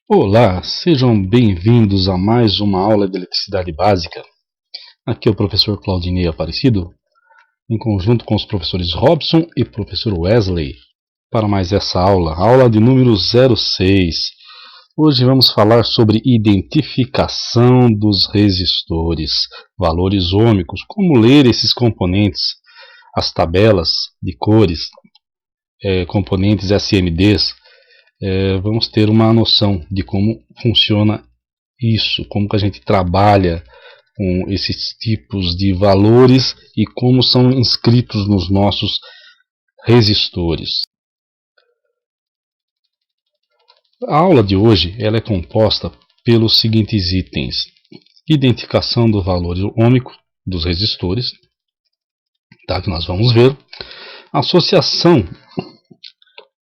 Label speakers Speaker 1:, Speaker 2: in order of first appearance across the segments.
Speaker 1: Olá, sejam bem-vindos a mais uma aula de eletricidade básica. Aqui é o professor Claudinei Aparecido, em conjunto com os professores Robson e professor Wesley, para mais essa aula, aula de número 06. Hoje vamos falar sobre identificação dos resistores, valores ôhmicos, como ler esses componentes, as tabelas de cores, componentes SMDs. Vamos ter uma noção de como funciona isso, como que a gente trabalha com esses tipos de valores e como são inscritos nos nossos resistores. A aula de hoje ela é composta pelos seguintes itens: identificação do valor ohmico dos resistores, tá, que nós vamos ver. Associação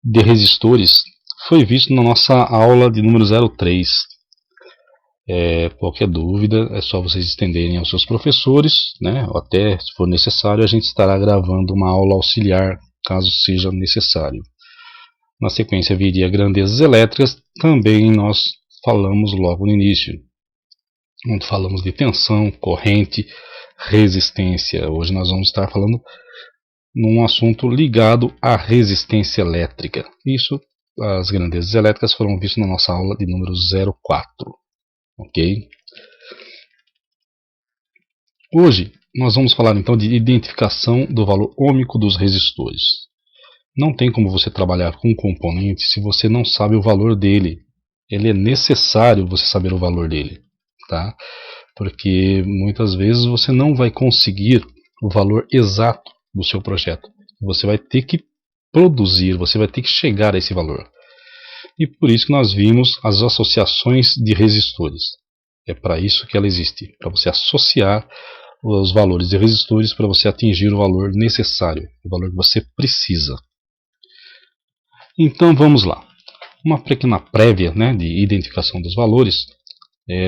Speaker 1: de resistores foi visto na nossa aula de número 03. Qualquer dúvida é só vocês estenderem aos seus professores, né? Ou até, se for necessário, a gente estará gravando uma aula auxiliar, caso seja necessário. Na sequência viria grandezas elétricas, também nós falamos logo no início, onde falamos de tensão, corrente, resistência. Hoje nós vamos estar falando num assunto ligado à resistência elétrica. Isso, as grandezas elétricas foram vistas na nossa aula de número 04. Ok? Hoje nós vamos falar então de identificação do valor ohmico dos resistores. Não tem como você trabalhar com um componente se você não sabe o valor dele. Ele é necessário você saber o valor dele, tá? Porque muitas vezes você não vai conseguir o valor exato do seu projeto. Você vai ter que produzir, você vai ter que chegar a esse valor. E por isso que nós vimos as associações de resistores. É para isso que ela existe, para você associar os valores de resistores para você atingir o valor necessário, o valor que você precisa. Então vamos lá. Uma pequena prévia, né, de identificação dos valores.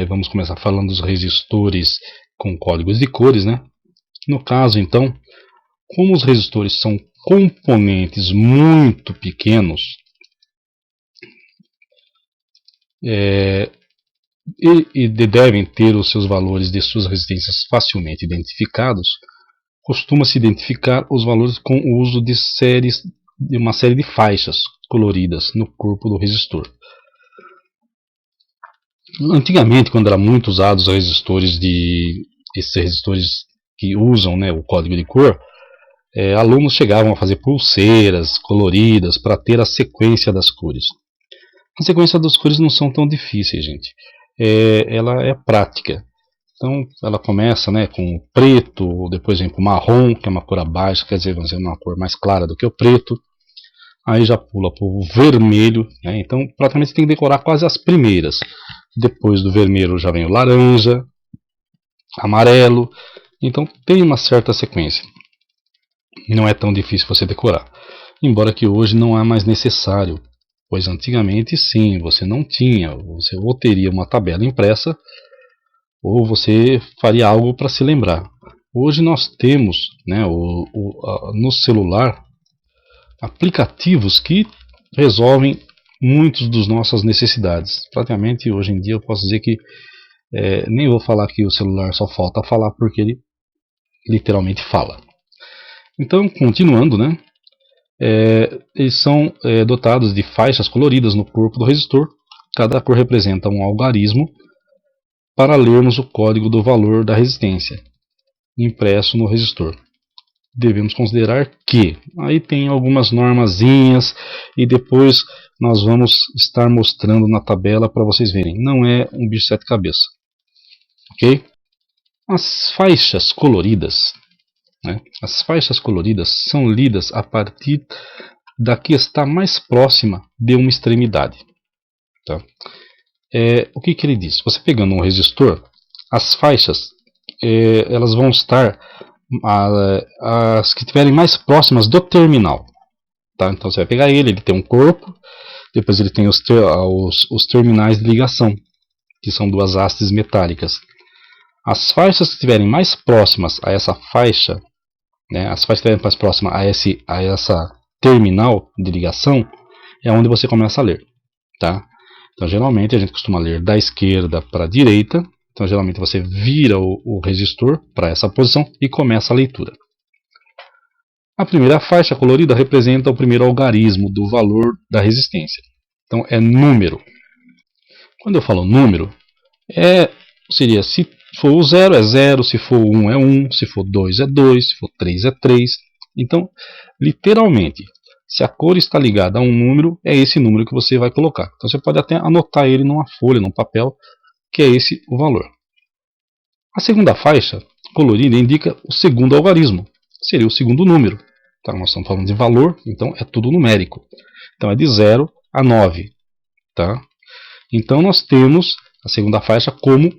Speaker 1: Vamos começar falando dos resistores com códigos de cores, né? No caso, então, como os resistores são componentes muito pequenos, e devem ter os seus valores de suas resistências facilmente identificados, costuma-se identificar os valores com o uso de uma série de faixas coloridas no corpo do resistor. Antigamente, quando eram muito usados esses resistores que usam, né, o código de cor, alunos chegavam a fazer pulseiras coloridas para ter a sequência das cores. A sequência das cores não são tão difíceis, gente. Ela é prática. Então ela começa, né, com o preto, depois vem para o marrom, que é uma cor abaixo, quer dizer, uma cor mais clara do que o preto. Aí já pula para o vermelho, né? Então praticamente você tem que decorar quase as primeiras. Depois do vermelho já vem o laranja, amarelo. Então tem uma certa sequência. Não é tão difícil você decorar. Embora que hoje não é mais necessário, pois antigamente sim, você não tinha. Você ou teria uma tabela impressa, ou você faria algo para se lembrar. Hoje nós temos, né, no celular aplicativos que resolvem muitas das nossas necessidades. Praticamente hoje em dia eu posso dizer que nem vou falar que o celular só falta falar, porque ele literalmente fala. Então, continuando, né, eles são dotados de faixas coloridas no corpo do resistor. Cada cor representa um algarismo para lermos o código do valor da resistência impresso no resistor. Devemos considerar que aí tem algumas normazinhas e depois nós vamos estar mostrando na tabela para vocês verem. Não é um bicho de sete cabeças, ok? As faixas coloridas, né? As faixas coloridas são lidas a partir da que está mais próxima de uma extremidade, tá? O que ele diz? Você pegando um resistor, as faixas elas vão estar as que estiverem mais próximas do terminal, tá? Então você vai pegar ele tem um corpo, depois ele tem os terminais de ligação, que são duas hastes metálicas. As faixas que estiverem mais próximas a essa faixa, né, as faixas que estiverem mais próximas a essa terminal de ligação, é onde você começa a ler, tá? Então, geralmente, a gente costuma ler da esquerda para a direita. Então, geralmente, você vira o resistor para essa posição e começa a leitura. A primeira faixa colorida representa o primeiro algarismo do valor da resistência. Então, é número. Quando eu falo número, seria se for o 0 é 0, se for 1 é 1, se for 2 é 2, se for 3 é 3. Então, literalmente, se a cor está ligada a um número, é esse número que você vai colocar. Então você pode até anotar ele numa folha, num papel, que é esse o valor. A segunda faixa colorida indica o segundo algarismo, seria o segundo número. Então, nós estamos falando de valor, então é tudo numérico. Então é de 0 a 9. Tá? Então nós temos a segunda faixa como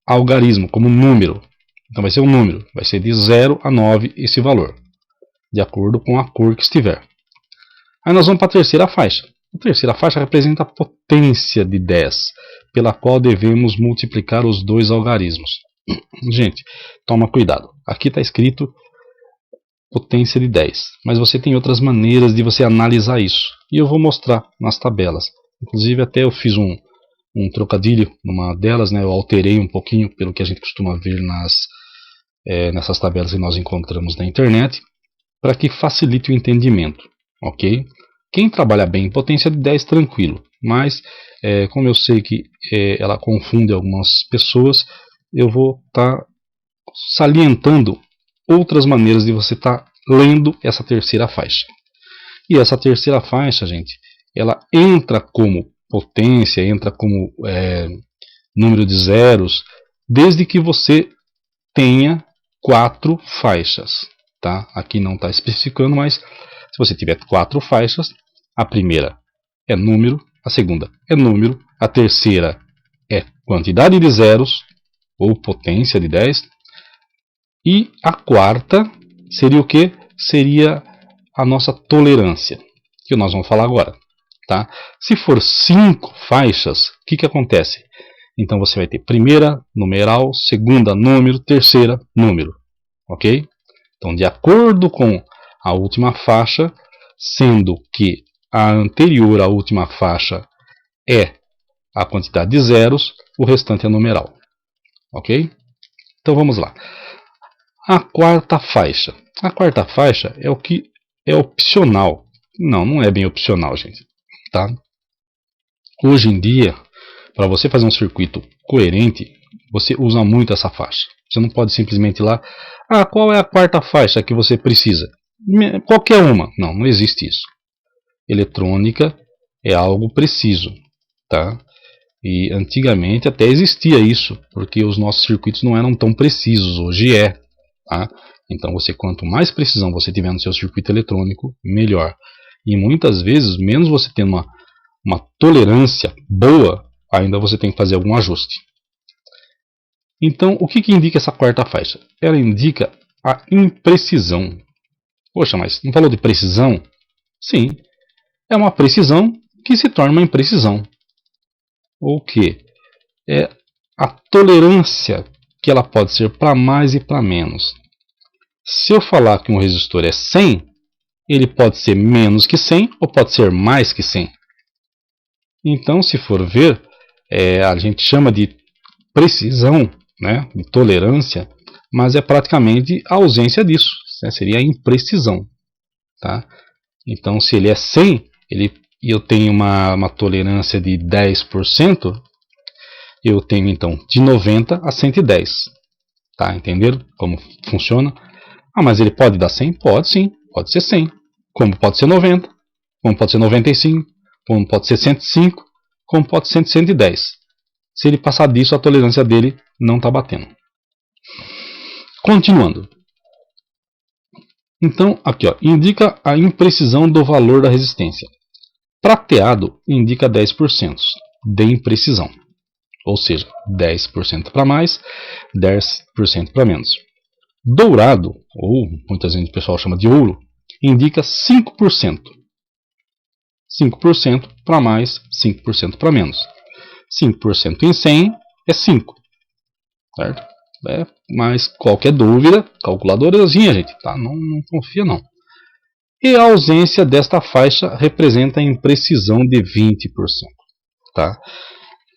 Speaker 1: algarismo, como número. Então vai ser um número, vai ser de 0 a 9 esse valor, de acordo com a cor que estiver. Aí nós vamos para a terceira faixa. A terceira faixa representa a potência de 10, pela qual devemos multiplicar os dois algarismos. Gente, toma cuidado. Aqui está escrito potência de 10, mas você tem outras maneiras de você analisar isso. E eu vou mostrar nas tabelas. Inclusive até eu fiz um trocadilho numa delas, né? Eu alterei um pouquinho pelo que a gente costuma ver nessas tabelas que nós encontramos na internet, para que facilite o entendimento. Ok? Quem trabalha bem em potência de 10, tranquilo. Mas, como eu sei que ela confunde algumas pessoas, eu vou estar salientando outras maneiras de você estar lendo essa terceira faixa. E essa terceira faixa, gente, ela entra como potência, entra como número de zeros, desde que você tenha 4 faixas. Tá? Aqui não está especificando, mas se você tiver 4 faixas, a primeira é número, a segunda é número, a terceira é quantidade de zeros, ou potência de 10, e a quarta seria o que? Seria a nossa tolerância, que nós vamos falar agora. Tá? Se for 5 faixas, o que acontece? Então você vai ter primeira numeral, segunda número, terceira número. Ok? Então, de acordo com a última faixa, sendo que a anterior à última faixa é a quantidade de zeros, o restante é numeral. Ok? Então vamos lá. A quarta faixa. A quarta faixa é o que é opcional. Não é bem opcional, gente. Tá? Hoje em dia, para você fazer um circuito coerente, você usa muito essa faixa. Você não pode simplesmente ir lá, qual é a quarta faixa que você precisa? Qualquer uma. Não existe isso. Eletrônica é algo preciso. Tá? E antigamente até existia isso, porque os nossos circuitos não eram tão precisos, hoje é. Tá? Então quanto mais precisão você tiver no seu circuito eletrônico, melhor. E muitas vezes, menos você tendo uma tolerância boa, ainda você tem que fazer algum ajuste. Então, o que indica essa quarta faixa? Ela indica a imprecisão. Poxa, mas não falou de precisão? Sim, é uma precisão que se torna uma imprecisão. O que? É a tolerância que ela pode ser para mais e para menos. Se eu falar que um resistor é 100, ele pode ser menos que 100 ou pode ser mais que 100. Então, se for ver, a gente chama de precisão, né, de tolerância, mas é praticamente a ausência disso, né, seria a imprecisão. Tá? Então, se ele é 100 e eu tenho uma tolerância de 10%, eu tenho então de 90 a 110. Tá? Entenderam como funciona? Mas ele pode dar 100? Pode sim, pode ser 100. Como pode ser 90, como pode ser 95, como pode ser 105, como pode ser 110. Se ele passar disso, a tolerância dele não está batendo. Continuando. Então, aqui, indica a imprecisão do valor da resistência. Prateado indica 10% de imprecisão. Ou seja, 10% para mais, 10% para menos. Dourado, ou muitas vezes o pessoal chama de ouro, indica 5%. 5% para mais, 5% para menos. 5% em 100 é 5. Certo? Mas qualquer dúvida, calculadorazinha, gente, tá? Não confia não. E a ausência desta faixa representa a imprecisão de 20%. tá?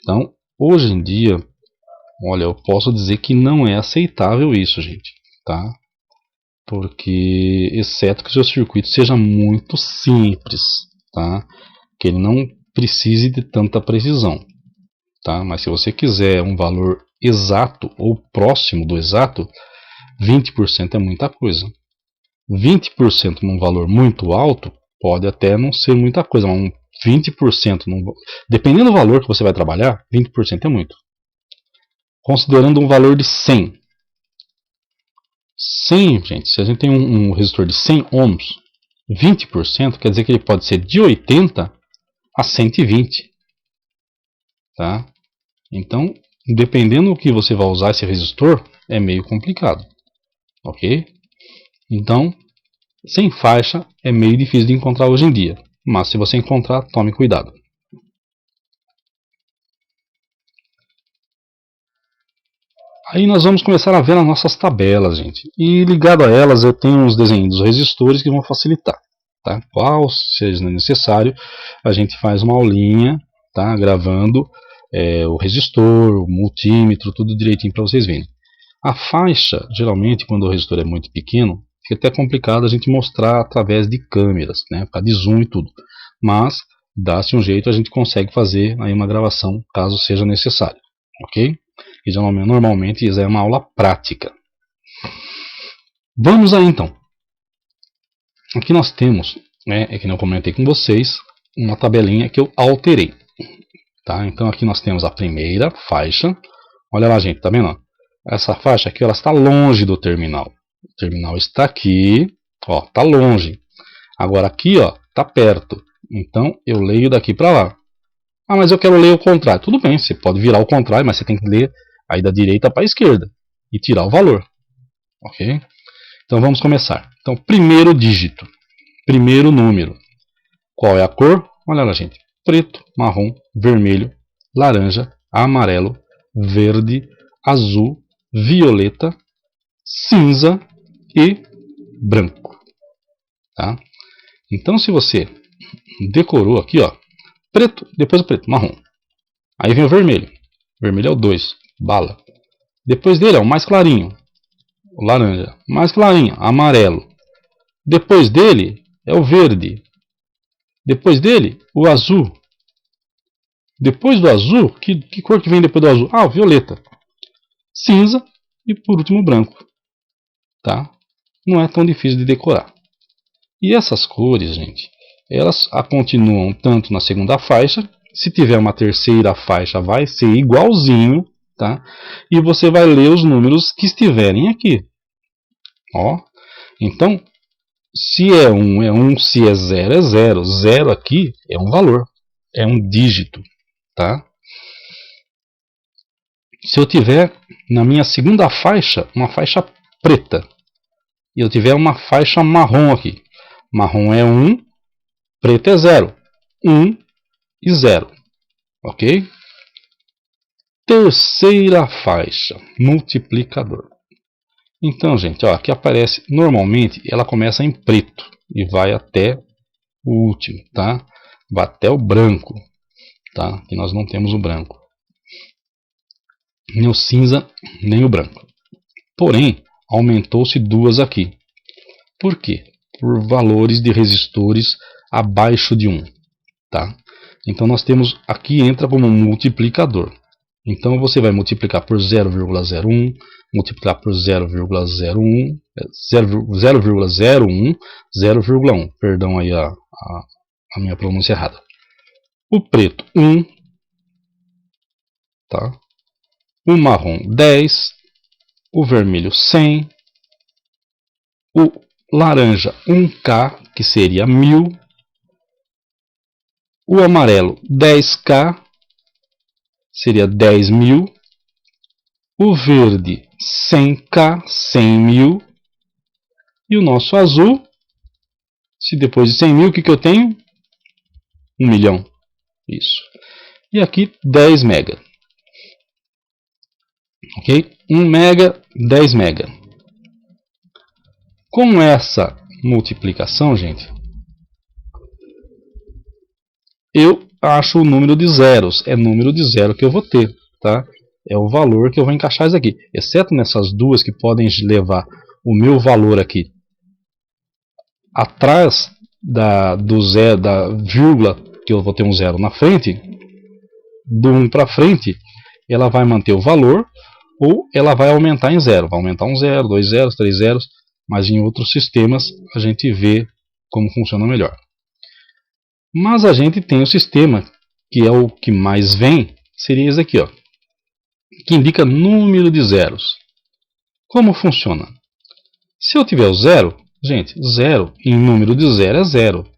Speaker 1: Então, hoje em dia, olha, eu posso dizer que não é aceitável isso, gente, tá? Porque, exceto que o seu circuito seja muito simples, tá? Que ele não precise de tanta precisão, tá? Mas se você quiser um valor exato ou próximo do exato, 20% é muita coisa. 20% num valor muito alto pode até não ser muita coisa, mas um 20%, dependendo do valor que você vai trabalhar, 20% é muito. Considerando um valor de 100. 100, gente, se a gente tem um resistor de 100 ohms, 20% quer dizer que ele pode ser de 80 a 120. Tá? Então, dependendo do que você vai usar esse resistor, é meio complicado. Ok? Então, sem faixa é meio difícil de encontrar hoje em dia. Mas se você encontrar, tome cuidado. Aí nós vamos começar a ver as nossas tabelas, gente. E ligado a elas eu tenho uns desenhos dos resistores que vão facilitar. Tá? Qual seja necessário, a gente faz uma aulinha, tá? Gravando o resistor, o multímetro, tudo direitinho para vocês verem. A faixa, geralmente, quando o resistor é muito pequeno, fica até complicado a gente mostrar através de câmeras, né? Por causa de zoom e tudo. Mas, dá-se um jeito, a gente consegue fazer aí uma gravação, caso seja necessário. Ok? E normalmente isso é uma aula prática. Vamos aí então. Aqui nós temos, é que eu comentei com vocês, uma tabelinha que eu alterei. Tá? Então aqui nós temos a primeira faixa. Olha lá, gente, tá vendo? Essa faixa aqui ela está longe do terminal. O terminal está aqui, ó, está longe. Agora aqui, ó, está perto. Então eu leio daqui para lá. Ah, mas eu quero ler o contrário. Tudo bem, você pode virar o contrário, mas você tem que ler aí da direita para a esquerda e tirar o valor. Ok? Então vamos começar. Então, primeiro dígito, primeiro número. Qual é a cor? Olha lá, gente. Preto, marrom, vermelho, laranja, amarelo, verde, azul, violeta, cinza e branco. Tá? Então, se você decorou aqui, ó, preto, depois o preto, marrom. Aí vem o vermelho. O vermelho é o 2, bala. Depois dele é o mais clarinho, o laranja. Mais clarinho, amarelo. Depois dele é o verde. Depois dele, o azul. Depois do azul, que cor que vem depois do azul? Ah, o violeta. Cinza e por último o branco. Tá? Não é tão difícil de decorar. E essas cores, gente, elas continuam tanto na segunda faixa. Se tiver uma terceira faixa, vai ser igualzinho, tá? E você vai ler os números que estiverem aqui. Ó. Então, se é 1, é 1. Se é 0, é 0. 0 aqui é um valor. É um dígito, tá? Se eu tiver na minha segunda faixa, uma faixa preta, e eu tiver uma faixa marrom aqui. Marrom é 1, preto é 0. 1 e 0. Ok? Terceira faixa, multiplicador. Então, gente, ó, aqui aparece, normalmente ela começa em preto e vai até o último, tá? Vai até o branco, tá? Que nós não temos o branco. Nem o cinza, nem o branco. Porém, aumentou-se duas aqui. Por quê? Por valores de resistores abaixo de 1, tá? Então nós temos, aqui entra como multiplicador. Então você vai multiplicar por 0,01, multiplicar por 0,01, 0,01, 0,1. Perdão aí a minha pronúncia errada. O preto 1, tá? O marrom 10, o vermelho 100, o laranja 1K, que seria 1000, o amarelo 10K, seria 10.000, o verde 100K, 100.000, e o nosso azul, se depois de 100.000, o que eu tenho? 1 milhão. Isso. E aqui 10 mega. Ok? 1 mega, 10 mega. Com essa multiplicação, gente, eu acho o número de zeros. É número de zero que eu vou ter, tá? É o valor que eu vou encaixar isso aqui. Exceto nessas duas que podem levar o meu valor aqui atrás do zero, da vírgula, que eu vou ter um zero na frente, do 1 para frente, ela vai manter o valor ou ela vai aumentar em zero. Vai aumentar um zero, dois zeros, três zeros, mas em outros sistemas a gente vê como funciona melhor. Mas a gente tem o sistema, que é o que mais vem, seria esse aqui, ó, que indica número de zeros. Como funciona? Se eu tiver o zero, gente, zero em número de zero é zero.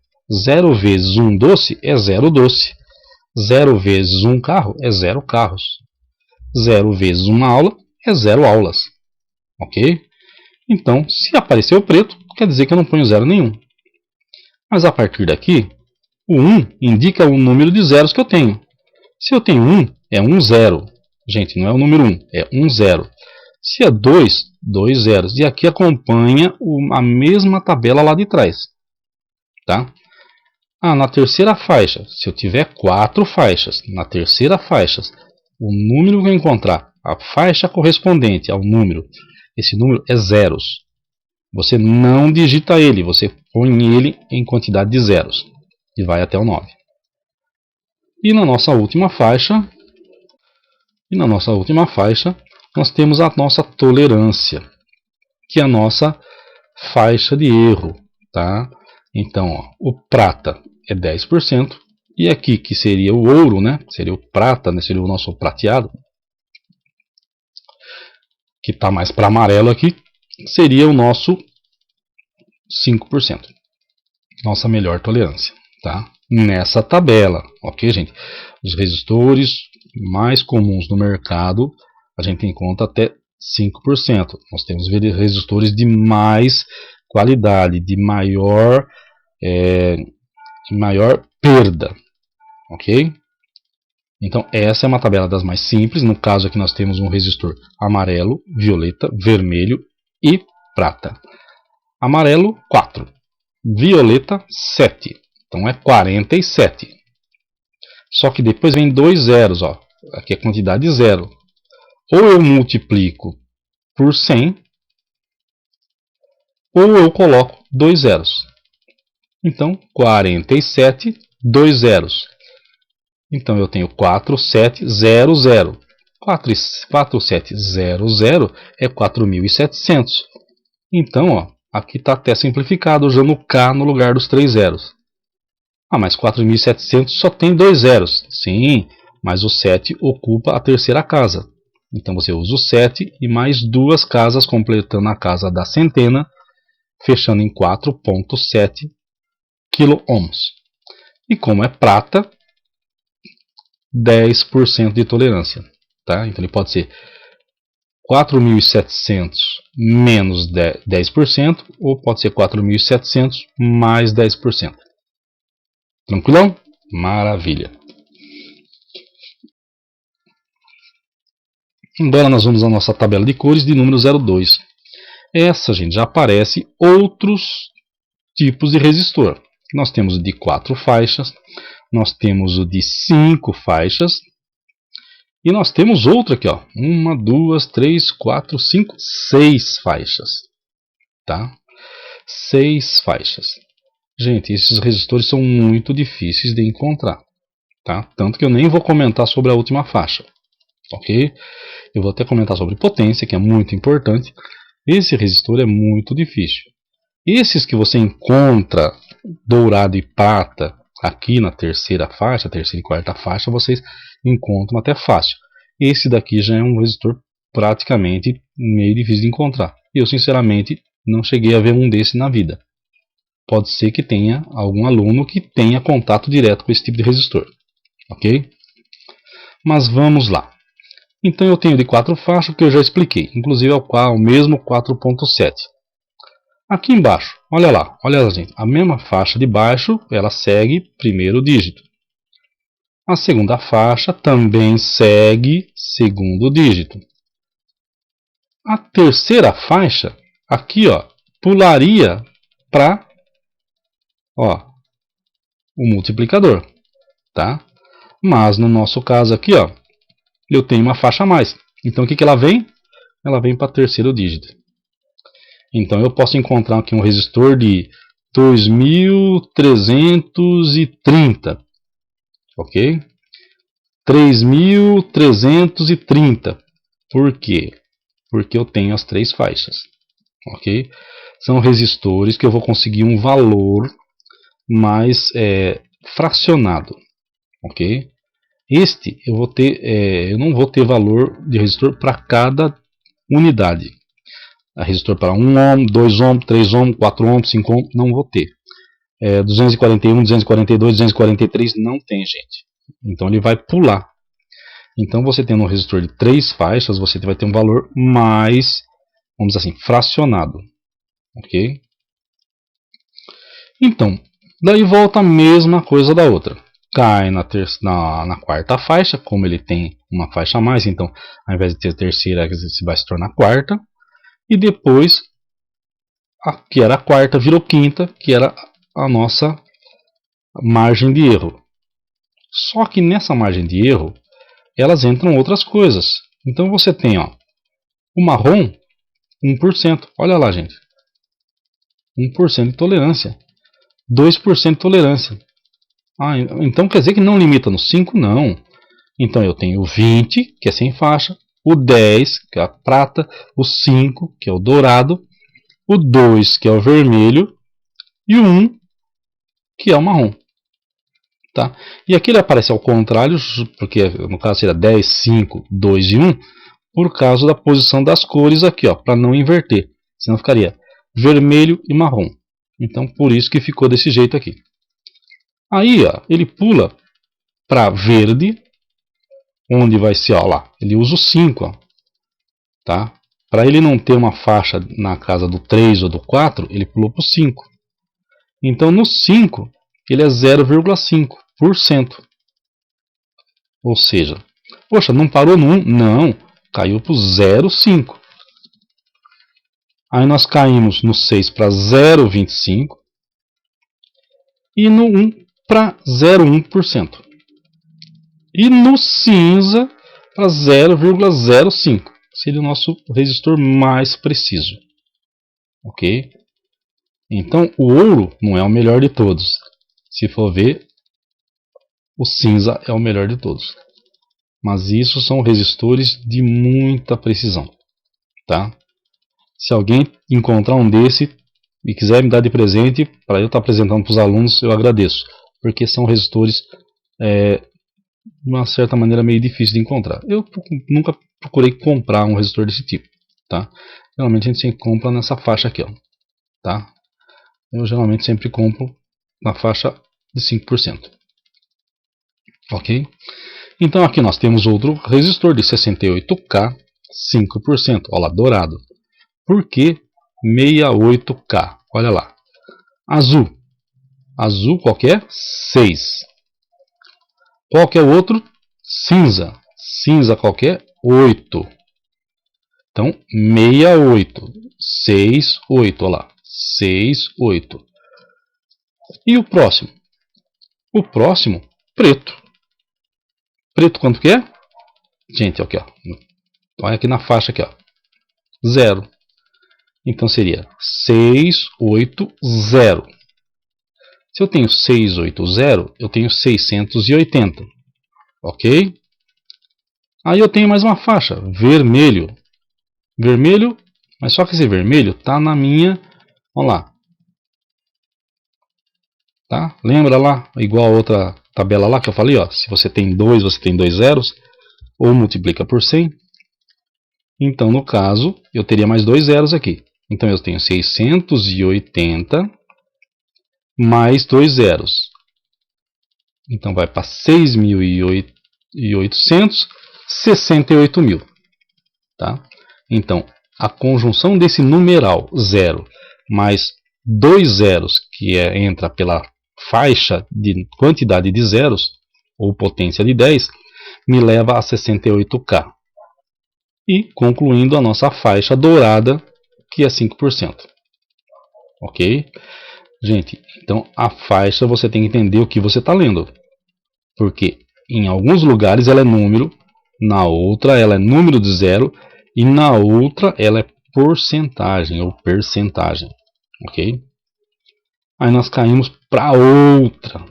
Speaker 1: Zero vezes um doce é zero doce. Zero vezes um carro é zero carros. Zero vezes uma aula é zero aulas. Ok? Então, se aparecer o preto, quer dizer que eu não ponho zero nenhum. Mas a partir daqui, o 1 indica o número de zeros que eu tenho. Se eu tenho 1, é 1 zero. Gente, não é o número 1, é 1 zero. Se é 2, 2 zeros. E aqui acompanha a mesma tabela lá de trás. Tá? Na terceira faixa, se eu tiver 4 faixas, na terceira faixa, o número que eu encontrar, a faixa correspondente ao número, esse número é zeros. Você não digita ele, você põe ele em quantidade de zeros. E vai até o 9. E na nossa última faixa, nós temos a nossa tolerância, que é a nossa faixa de erro. Tá? Então, ó, o prata é 10%, e aqui que seria o ouro, né? Seria o prata, né? Seria o nosso prateado, que está mais para amarelo aqui, seria o nosso 5%. Nossa melhor tolerância, tá? Nessa tabela, ok, gente? Os resistores mais comuns no mercado, a gente encontra até 5%. Nós temos resistores de mais qualidade, de maior perda, ok? Então essa é uma tabela das mais simples. No caso aqui nós temos um resistor amarelo, violeta, vermelho e prata. Amarelo 4, violeta 7, então é 47. Só que depois vem dois zeros, ó. Aqui é quantidade zero. Ou eu multiplico por 100, ou eu coloco dois zeros. Então 47, dois zeros. Então eu tenho 4700. 4700 é 4.700. Então, ó, aqui está até simplificado, usando o K no lugar dos três zeros. Mas 4.700 só tem dois zeros. Sim, mas o 7 ocupa a terceira casa. Então você usa o 7 e mais duas casas, completando a casa da centena, fechando em 4,7 kΩ. E como é prata, 10% de tolerância. Tá? Então ele pode ser 4.700 menos 10%, ou pode ser 4.700 mais 10%. Tranquilão? Maravilha. Agora nós vamos à nossa tabela de cores de número 02. Essa, gente, já aparece outros tipos de resistor. Nós temos o de 4 faixas, nós temos o de 5 faixas, e nós temos outro aqui, ó, 1, 2, 3, 4, 5, 6 faixas. Tá? 6 faixas. Gente, esses resistores são muito difíceis de encontrar. Tá? Tanto que eu nem vou comentar sobre a última faixa. Ok? Eu vou até comentar sobre potência, que é muito importante. Esse resistor é muito difícil. Esses que você encontra dourado e prata aqui na terceira faixa, terceira e quarta faixa, vocês encontram até fácil. Esse daqui já é um resistor praticamente meio difícil de encontrar. Eu, sinceramente, não cheguei a ver um desse na vida. Pode ser que tenha algum aluno que tenha contato direto com esse tipo de resistor. Ok? Mas vamos lá. Então eu tenho de 4 faixas que eu já expliquei, inclusive o mesmo 4.7. Aqui embaixo, olha lá, gente, a mesma faixa de baixo, ela segue primeiro dígito. A segunda faixa também segue segundo dígito. A terceira faixa, aqui, ó, pularia para o multiplicador, tá? Mas no nosso caso aqui, ó, eu tenho uma faixa a mais. Então o que ela vem? Ela vem para terceiro dígito. Então eu posso encontrar aqui um resistor de 2330, ok? 3330. Por quê? Porque eu tenho as três faixas, ok? São resistores que eu vou conseguir um valor mais fracionado, ok? Este eu não vou ter valor de resistor para cada unidade. A resistor para 1 ohm, 2 ohm, 3 ohm, 4 ohm, 5 ohm, não vou ter. 241, 242, 243 não tem, gente. Então ele vai pular. Então você tendo um resistor de 3 faixas, você vai ter um valor mais, vamos dizer assim, fracionado. Ok? Então, daí volta a mesma coisa da outra. Cai na quarta faixa, como ele tem uma faixa a mais, então ao invés de ter terceira, você vai se tornar quarta. E depois, que era a quarta, virou quinta, que era a nossa margem de erro. Só que nessa margem de erro, elas entram outras coisas. Então você tem o marrom, 1%. Olha lá, gente. 1% de tolerância. 2% de tolerância. Então quer dizer que não limita no 5? Não. Então eu tenho o 20, que é sem faixa, o 10, que é a prata, o 5, que é o dourado, o 2, que é o vermelho, e o 1, que é o marrom. Tá? E aqui ele aparece ao contrário, porque no caso seria 10, 5, 2 e 1, por causa da posição das cores aqui, para não inverter. Senão ficaria vermelho e marrom. Então por isso que ficou desse jeito aqui. Aí ele pula para verde, onde vai ser, lá, ele usa o 5. Tá? Para ele não ter uma faixa na casa do 3 ou do 4, ele pulou para o 5. Então no 5, ele é 0,5%. Ou seja, poxa, não parou no 1? Não, caiu para o 0,5. Aí nós caímos no 6 para 0,25 e no 1 para 0,1%. E no cinza para 0,05. Seria o nosso resistor mais preciso. Ok? Então o ouro não é o melhor de todos. Se for ver, o cinza é o melhor de todos. Mas isso são resistores de muita precisão. Tá? Se alguém encontrar um desse e quiser me dar de presente, para eu estar apresentando para os alunos, eu agradeço. Porque são resistores, de uma certa maneira, meio difícil de encontrar. Eu nunca procurei comprar um resistor desse tipo. Tá? Geralmente a gente sempre compra nessa faixa aqui. Tá? Eu geralmente sempre compro na faixa de 5%. Ok? Então aqui nós temos outro resistor de 68K, 5%. Olha lá, dourado. Por que 68K? Olha lá. Azul. Azul qual que é? 6. Qual que é o outro? Cinza. Cinza qual que é? 8. Então, 68. 6, 8. Olha lá. 6, 8. E o próximo? O próximo, preto. Preto quanto que é? Gente, aqui, olha aqui na faixa aqui, 0. Então seria 680. Se eu tenho 680, eu tenho 680. Ok? Aí eu tenho mais uma faixa, vermelho. Vermelho, mas só que esse vermelho está na minha, olha lá. Tá? Lembra lá, igual a outra tabela lá que eu falei, se você tem 2, você tem 2 zeros, ou multiplica por 100. Então, no caso, eu teria mais 2 zeros aqui. Então, eu tenho 680 mais 2 zeros. Então, vai para 6.800, 68.000. Tá? Então, a conjunção desse numeral 0 mais 2 zeros, que entra pela faixa de quantidade de zeros, ou potência de 10, me leva a 68K. E concluindo a nossa faixa dourada, que é 5%. Ok? Gente, então a faixa você tem que entender o que você está lendo. Porque em alguns lugares ela é número, na outra ela é número de zero e na outra ela é porcentagem ou percentagem, ok? Aí nós caímos para outra,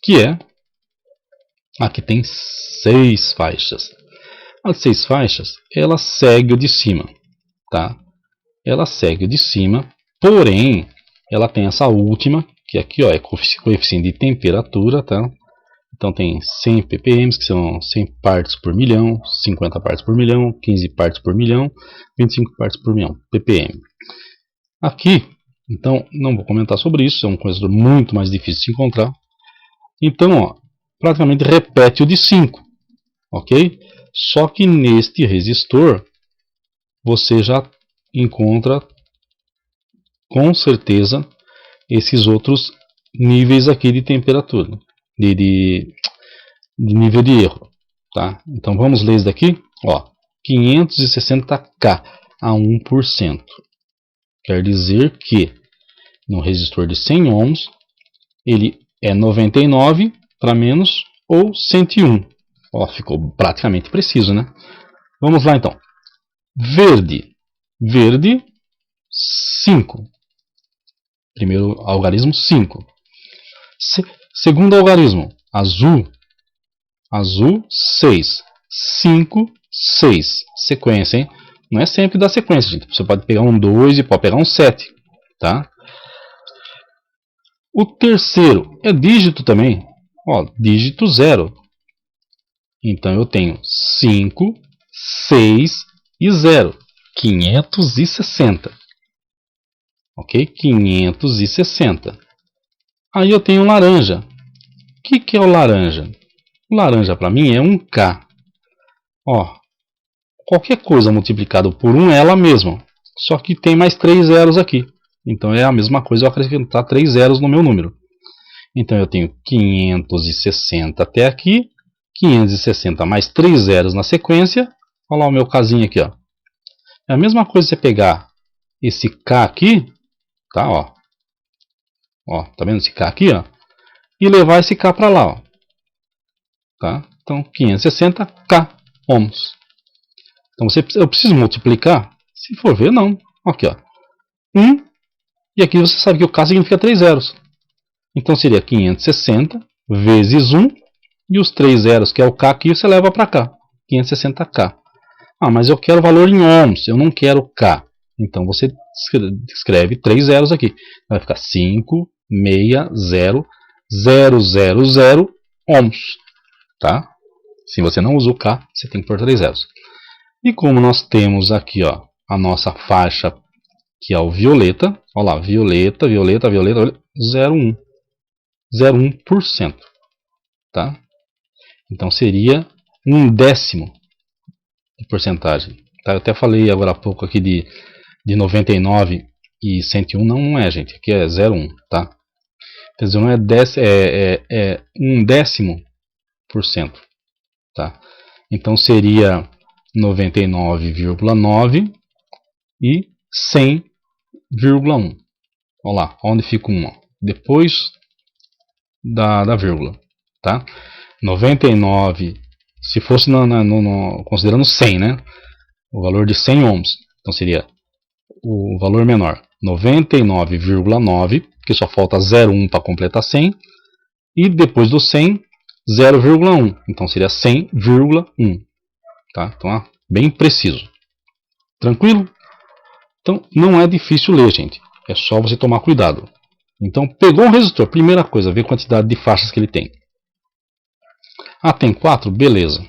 Speaker 1: que é a que tem 6 faixas. As 6 faixas, ela segue o de cima, tá? Ela segue o de cima, porém, ela tem essa última, que aqui ó, é coeficiente de temperatura, tá? Então tem 100 ppm, que são 100 partes por milhão, 50 partes por milhão, 15 partes por milhão, 25 partes por milhão, ppm. Aqui, então, não vou comentar sobre isso, é um conhecedor muito mais difícil de se encontrar. Então, ó, praticamente repete o de 5, ok? Só que neste resistor, você já encontra, com certeza, esses outros níveis aqui de temperatura, de nível de erro. Tá? Então vamos ler isso daqui. Ó, 560K a 1%. Quer dizer que no resistor de 100 ohms, ele é 99 para menos ou 101. Ó, ficou praticamente preciso, né? Vamos lá então. Verde. Verde, 5. Primeiro algarismo, 5. Segundo algarismo, azul. Azul, 6. 5, 6. Sequência, hein? Não é sempre da sequência, gente. Você pode pegar um 2 e pode pegar um 7. Tá? O terceiro é dígito também. Ó, dígito 0. Então eu tenho 5, 6 e 0. 560. Ok? 560. Aí eu tenho laranja. O que é o laranja? O laranja para mim é 1K. Ó, qualquer coisa multiplicado por 1 é ela mesma. Só que tem mais 3 zeros aqui. Então é a mesma coisa eu acrescentar 3 zeros no meu número. Então eu tenho 560 até aqui. 560 mais 3 zeros na sequência. Olha lá o meu casinho aqui. Ó. É a mesma coisa você pegar esse K aqui. Tá, ó. Ó, tá vendo esse K aqui? Ó, e levar esse K para lá. Ó. Tá? Então 560K ohms. Então eu preciso multiplicar? Se for ver, não. Aqui, ó. 1. E aqui você sabe que o K significa 3 zeros. Então seria 560 vezes 1. E os 3 zeros, que é o K aqui, você leva para cá. 560K. Ah, mas eu quero valor em ohms. Eu não quero K. Então você escreve 3 zeros aqui. Vai ficar 560,000 ohms. Tá? Se você não usa o K, você tem que pôr 3 zeros. E como nós temos aqui ó, a nossa faixa, que é o violeta, olha lá, violeta, 0,1. 0,1%. Tá? Então seria 1/10 de porcentagem. Tá? Eu até falei agora há pouco aqui de 99 e 101, não é, gente. Aqui é 0,1. Tá? Quer dizer, não é 1/10%. Tá? Então seria 99,9 e 100,1. Olha lá, onde fica 1? Depois da vírgula. Tá? 99, se fosse considerando 100, né? O valor de 100 ohms. Então seria o valor menor, 99,9, que só falta 0,1 para completar 100. E depois do 100, 0,1. Então seria 100,1. Tá? Então, bem preciso. Tranquilo? Então, não é difícil ler, gente. É só você tomar cuidado. Então, pegou um resistor. Primeira coisa, ver a quantidade de faixas que ele tem. Ah, tem 4? Beleza.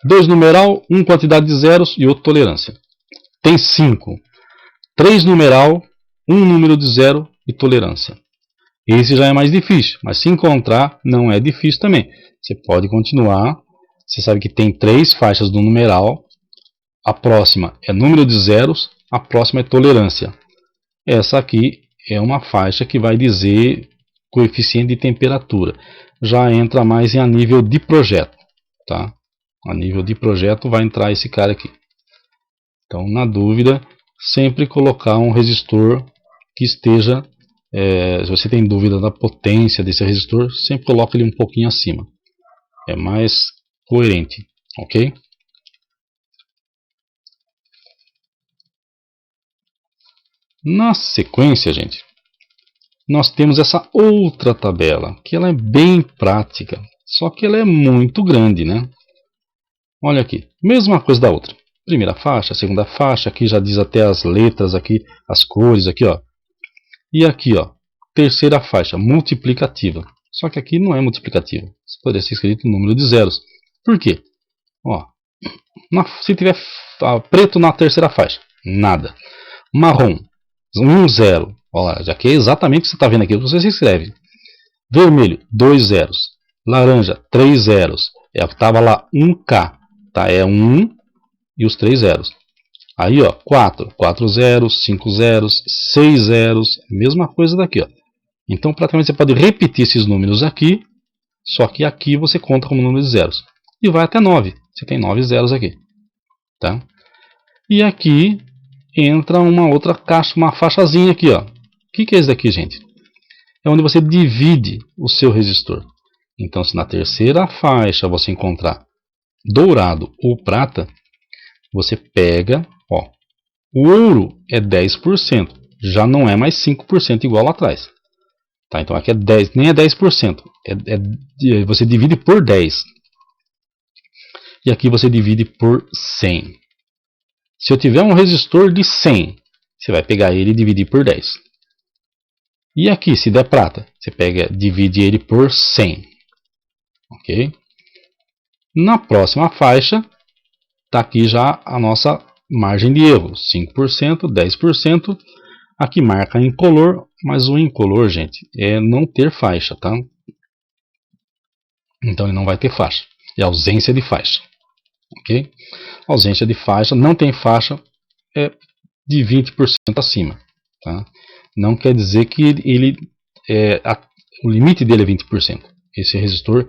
Speaker 1: 2 numeral, 1 quantidade de zeros e outro tolerância. Tem 5. 3 numeral, 1 número de zero e tolerância. Esse já é mais difícil, mas se encontrar não é difícil também. Você pode continuar. Você sabe que tem 3 faixas do numeral. A próxima é número de zeros, a próxima é tolerância. Essa aqui é uma faixa que vai dizer coeficiente de temperatura. Já entra mais a nível de projeto. Tá? A nível de projeto vai entrar esse cara aqui. Então, na dúvida, sempre colocar um resistor que esteja... se você tem dúvida da potência desse resistor, sempre coloque ele um pouquinho acima. É mais coerente, ok? Na sequência, gente, nós temos essa outra tabela, que ela é bem prática, só que ela é muito grande, né? Olha aqui, mesma coisa da outra. Primeira faixa, segunda faixa, aqui já diz até as letras aqui, as cores aqui, ó. E aqui, ó, terceira faixa, multiplicativa. Só que aqui não é multiplicativa. Poderia ser escrito número de zeros. Por quê? Ó, se tiver preto na terceira faixa, nada. Marrom, 1 zero. Olha, já que é exatamente o que você está vendo aqui, você se escreve. Vermelho, 2 zeros. Laranja, 3 zeros. Estava lá 1K. Tá? É 1 e os 3 zeros. Aí, ó, 4 zeros, 5 zeros, 6 zeros. Mesma coisa daqui, ó. Então, praticamente você pode repetir esses números aqui, só que aqui você conta como número de zeros. E vai até 9. Você tem 9 zeros aqui. Tá? E aqui entra uma outra caixa, uma faixazinha aqui, ó. O que é isso daqui, gente? É onde você divide o seu resistor. Então, se na terceira faixa você encontrar dourado ou prata, você pega, ó, o ouro é 10%, já não é mais 5% igual lá atrás. Tá, então aqui é 10, nem é 10%, você divide por 10. E aqui você divide por 100. Se eu tiver um resistor de 100, você vai pegar ele e dividir por 10. E aqui, se der prata, você divide ele por 100. Ok? Na próxima faixa, está aqui já a nossa margem de erro, 5%, 10%. Aqui marca incolor, mas o incolor, gente, é não ter faixa, tá? Então ele não vai ter faixa. É ausência de faixa. Ok? Ausência de faixa, não tem faixa, é de 20% acima. Tá? Não quer dizer que o limite dele é 20%. Esse resistor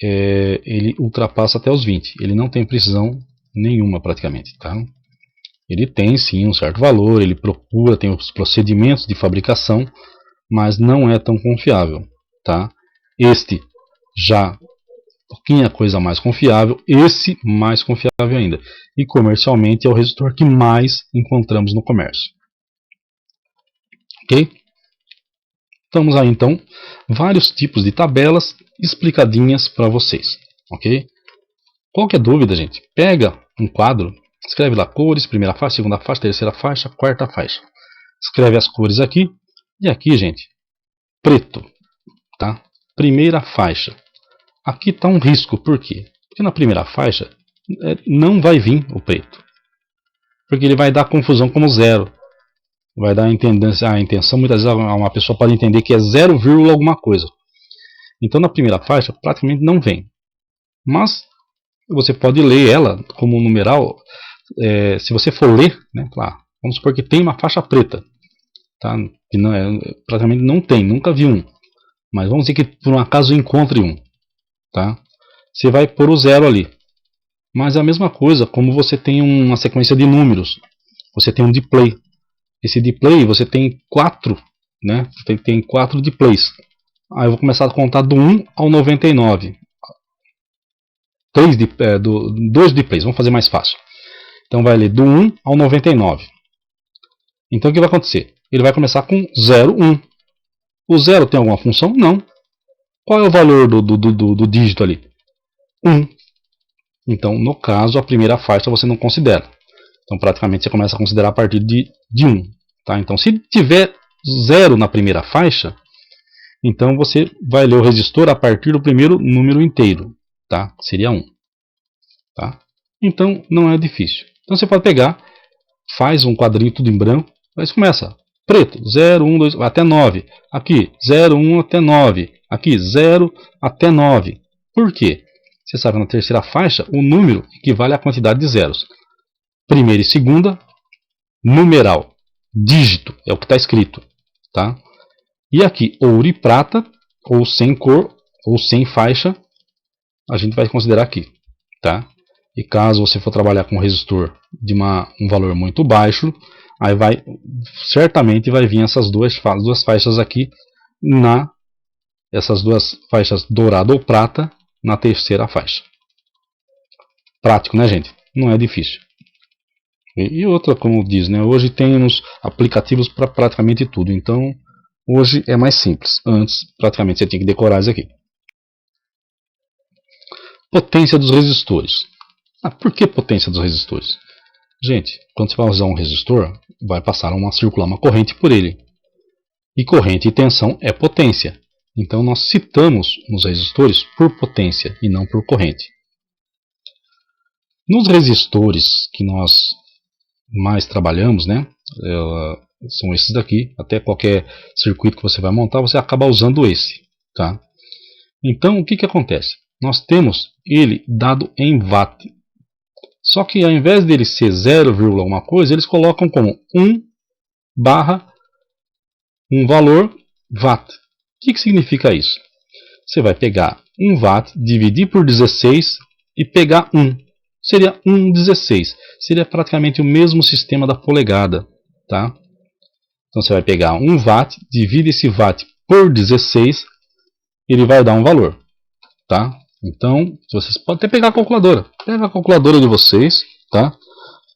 Speaker 1: ele ultrapassa até os 20%. Ele não tem precisão nenhuma praticamente. Tá? Ele tem sim um certo valor, ele procura, tem os procedimentos de fabricação, mas não é tão confiável. Tá? Este já pouquinha coisa mais confiável, esse mais confiável ainda. E comercialmente é o resistor que mais encontramos no comércio. Ok? Estamos aí então, vários tipos de tabelas explicadinhas para vocês. Ok? Qualquer dúvida, gente, pega um quadro, escreve lá cores, primeira faixa, segunda faixa, terceira faixa, quarta faixa. Escreve as cores aqui, e aqui, gente, preto, tá? Primeira faixa. Aqui está um risco, por quê? Porque na primeira faixa não vai vir o preto. Porque ele vai dar confusão como zero. Vai dar a intenção, muitas vezes uma pessoa pode entender que é 0, alguma coisa. Então na primeira faixa praticamente não vem. Mas você pode ler ela como numeral. Se você for ler, né, vamos supor que tem uma faixa preta. Tá? Que praticamente não tem, nunca vi um. Mas vamos dizer que por um acaso encontre um. Tá? Você vai pôr o 0 ali. Mas é a mesma coisa como você tem uma sequência de números. Você tem um display. Esse display você tem 4, né? Tem 4 displays. Aí eu vou começar a contar do 1 ao 99. 2 displays, vamos fazer mais fácil. Então vai ler do 1 ao 99. Então o que vai acontecer? Ele vai começar com 0, 1. O 0 tem alguma função? Não. Qual é o valor do dígito ali? 1. Então, no caso, a primeira faixa você não considera. Então, praticamente, você começa a considerar a partir de 1. Tá? Então, se tiver 0 na primeira faixa, então você vai ler o resistor a partir do primeiro número inteiro. Tá? Seria 1. Tá? Então, não é difícil. Então, você pode pegar, faz um quadrinho tudo em branco, mas começa preto, 0, 1, 2, até 9. Aqui, 0, 1 até 9. Aqui, 0 até 9. Por quê? Você sabe, na terceira faixa, o número equivale à quantidade de zeros. Primeira e segunda, numeral, dígito, é o que está escrito. Tá? E aqui, ouro e prata, ou sem cor, ou sem faixa, a gente vai considerar aqui. Tá? E caso você for trabalhar com um resistor de um valor muito baixo, aí certamente vai vir essas duas faixas aqui, essas duas faixas dourado ou prata, na terceira faixa. Prático, né, gente? Não é difícil. E outra, como diz, né? Hoje temos aplicativos para praticamente tudo. Então, hoje é mais simples. Antes, praticamente, você tinha que decorar isso aqui. Potência dos resistores. Por que potência dos resistores? Gente, quando você vai usar um resistor, vai passar circular uma corrente por ele. E corrente e tensão é potência. Então nós citamos nos resistores por potência e não por corrente. Nos resistores que nós mais trabalhamos, né, são esses daqui. Até qualquer circuito que você vai montar, você acaba usando esse. Tá? Então o que acontece? Nós temos ele dado em watt. Só que ao invés dele ser 0, alguma coisa, eles colocam como 1 barra um valor watt. O que significa isso? Você vai pegar 1 watt, dividir por 16 e pegar 1. Seria 1/16. Seria praticamente o mesmo sistema da polegada. Tá? Então você vai pegar 1 watt, divide esse watt por 16, ele vai dar um valor. Tá? Então, vocês podem até pegar a calculadora. Pega a calculadora de vocês, tá?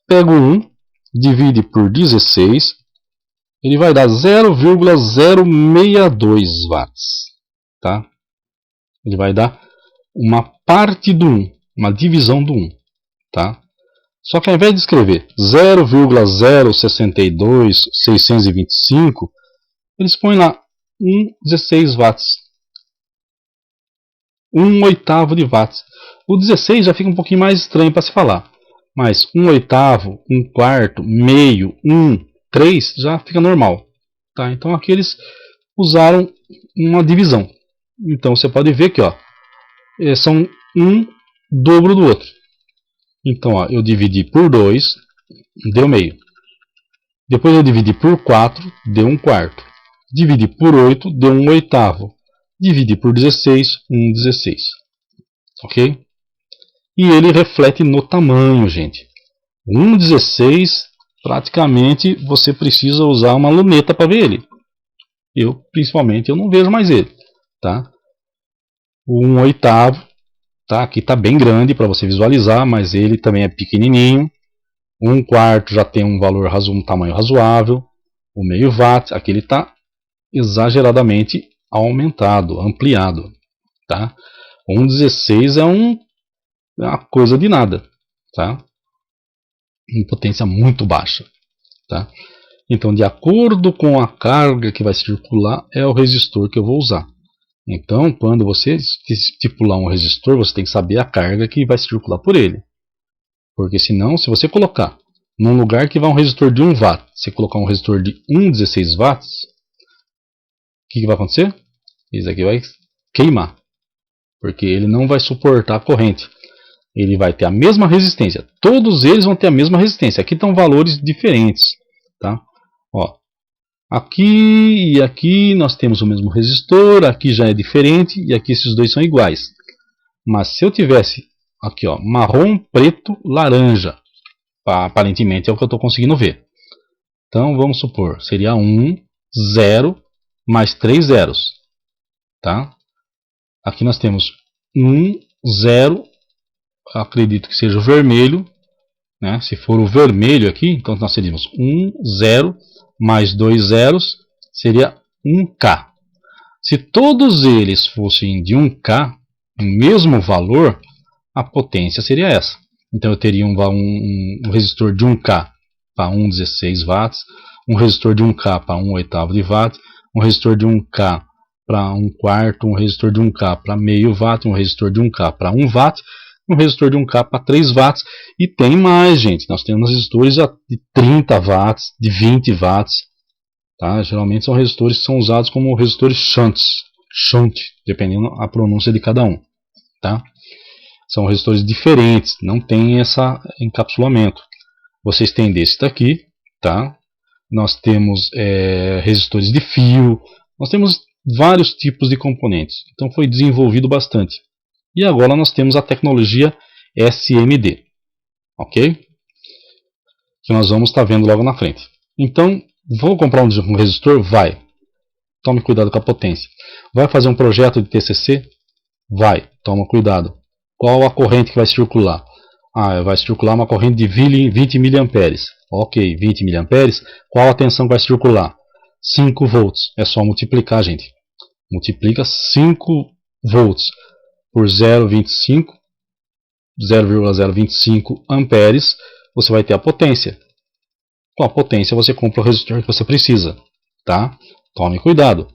Speaker 1: Pega o 1, divide por 16, ele vai dar 0,062 watts. Tá? Ele vai dar uma parte do 1, uma divisão do 1. Tá? Só que ao invés de escrever 0,062625, eles põem lá 1/16 watts. 1/8 de watts. O 16 já fica um pouquinho mais estranho para se falar. Mas 1/8, 1/4, meio, 1, 3 já fica normal. Tá? Então aqui eles usaram uma divisão. Então você pode ver que ó, são um dobro do outro. Então ó, eu dividi por 2, deu meio. Depois eu dividi por 4, deu 1/4. Dividi por 8, deu 1/8. Dividir por 16, 1/16. Ok? E ele reflete no tamanho, gente. 1/16, praticamente, você precisa usar uma luneta para ver ele. Principalmente, eu não vejo mais ele. Tá? O 1/8, tá? Aqui está bem grande para você visualizar, mas ele também é pequenininho. 1/4 já tem um tamanho razoável. O meio watt, aqui ele está exageradamente aumentado, ampliado, tá? 1/16 é uma coisa de nada, tá? Em potência muito baixa, tá? Então, de acordo com a carga que vai circular, é o resistor que eu vou usar. Então, quando você estipular um resistor, você tem que saber a carga que vai circular por ele. Porque senão, se você colocar num lugar que vai um resistor de 1 watt, você colocar um resistor de 1/16 watts, o que vai acontecer? Isso aqui vai queimar, porque ele não vai suportar a corrente. Ele vai ter a mesma resistência. Todos eles vão ter a mesma resistência. Aqui estão valores diferentes. Tá? Ó, aqui e aqui nós temos o mesmo resistor. Aqui já é diferente. E aqui esses dois são iguais. Mas se eu tivesse aqui ó, marrom, preto, laranja, aparentemente é o que eu estou conseguindo ver. Então vamos supor, seria 1, 0, mais 3 zeros. Tá? Aqui nós temos 1, 0, acredito que seja o vermelho, né? Se for o vermelho aqui, então nós teríamos 1, 0, mais 2 zeros, seria 1K. Se todos eles fossem de 1K, o mesmo valor, a potência seria essa. Então eu teria um resistor de 1K para 1/16 watts, um resistor de 1K para 1/8 de watt, um resistor de 1K para 1/4, um resistor de 1K para meio watt, um resistor de 1K para 1 watt, um resistor de 1K para 3 watts. E tem mais, gente. Nós temos resistores de 30 watts, de 20 watts. Tá? Geralmente são resistores que são usados como resistores shunt, dependendo da pronúncia de cada um. Tá? São resistores diferentes, não tem esse encapsulamento. Vocês têm desse daqui. Tá? Nós temos resistores de fio. Nós temos vários tipos de componentes. Então foi desenvolvido bastante. E agora nós temos a tecnologia SMD. Ok? Que nós vamos estar vendo logo na frente. Então, vou comprar um resistor? Vai. Tome cuidado com a potência. Vai fazer um projeto de TCC? Toma cuidado. Qual a corrente que vai circular? Vai circular uma corrente de 20 mA. Ok, 20 mA. Qual a tensão que vai circular? 5 volts. É só multiplicar, gente. Multiplica 5 volts por 0,025 amperes. Você vai ter a potência. Com a potência você compra o resistor que você precisa. Tá? Tome cuidado.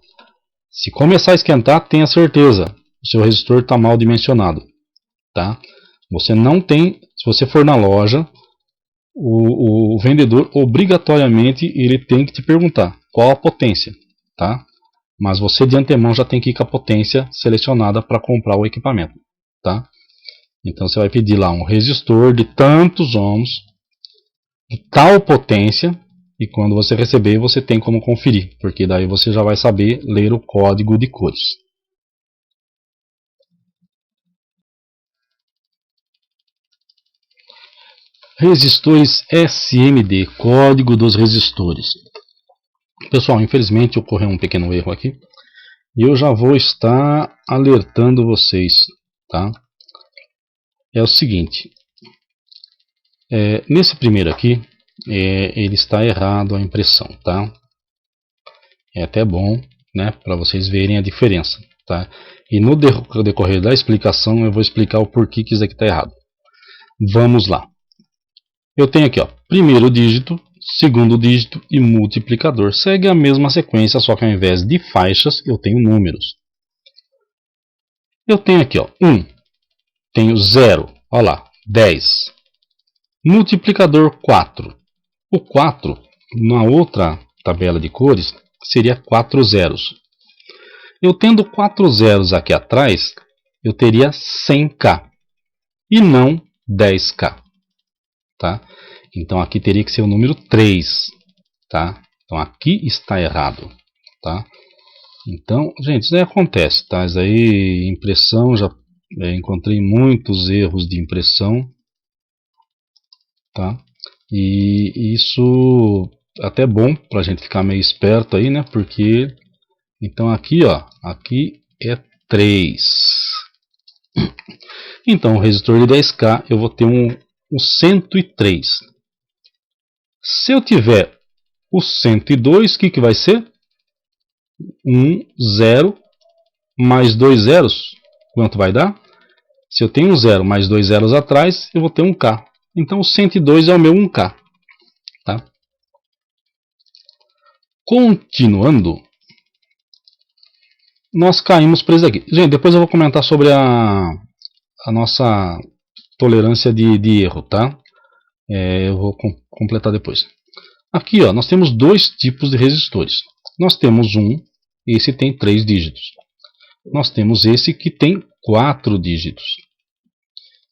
Speaker 1: Se começar a esquentar, tenha certeza. O seu resistor está mal dimensionado. Tá? Você não tem, se você for na loja, o vendedor obrigatoriamente ele tem que te perguntar qual a potência, tá? Mas você de antemão já tem que ir com a potência selecionada para comprar o equipamento, tá? Então você vai pedir lá um resistor de tantos ohms, de tal potência, e quando você receber você tem como conferir, porque daí você já vai saber ler o código de cores. Resistores SMD, código dos resistores. Pessoal, infelizmente ocorreu um pequeno erro aqui e eu já vou estar alertando vocês, tá? É o seguinte, nesse primeiro aqui, ele está errado a impressão, tá? É até bom, né, para vocês verem a diferença, tá? E no decorrer da explicação eu vou explicar o porquê que isso aqui está errado. Vamos lá. Eu tenho aqui, ó, primeiro dígito, segundo dígito e multiplicador. Segue a mesma sequência, só que ao invés de faixas, eu tenho números. Eu tenho aqui, ó, 1, tenho 0, olha lá, 10. Multiplicador 4. O 4, na outra tabela de cores, seria 4 zeros. Eu tendo 4 zeros aqui atrás, eu teria 100K e não 10K. Tá? Então aqui teria que ser o número 3, tá? Então aqui está errado, tá? Então, gente, isso aí acontece, tá? Isso aí, impressão, já encontrei muitos erros de impressão, tá? E isso até é bom pra gente ficar meio esperto aí, né? Porque, então aqui, ó, aqui é 3. Então o resistor de 10K eu vou ter um 103. Se eu tiver o 102, o que vai ser? 0 mais 2 zeros. Quanto vai dar? Se eu tenho um 0 mais 2 zeros atrás, eu vou ter um K. Então o 102 é o meu 1K. Tá? Continuando, nós caímos presos aqui. Gente, depois eu vou comentar sobre a nossa tolerância de erro. Tá? Eu vou completar depois. Aqui, ó, nós temos dois tipos de resistores. Nós temos esse tem 3 dígitos. Nós temos esse que tem 4 dígitos.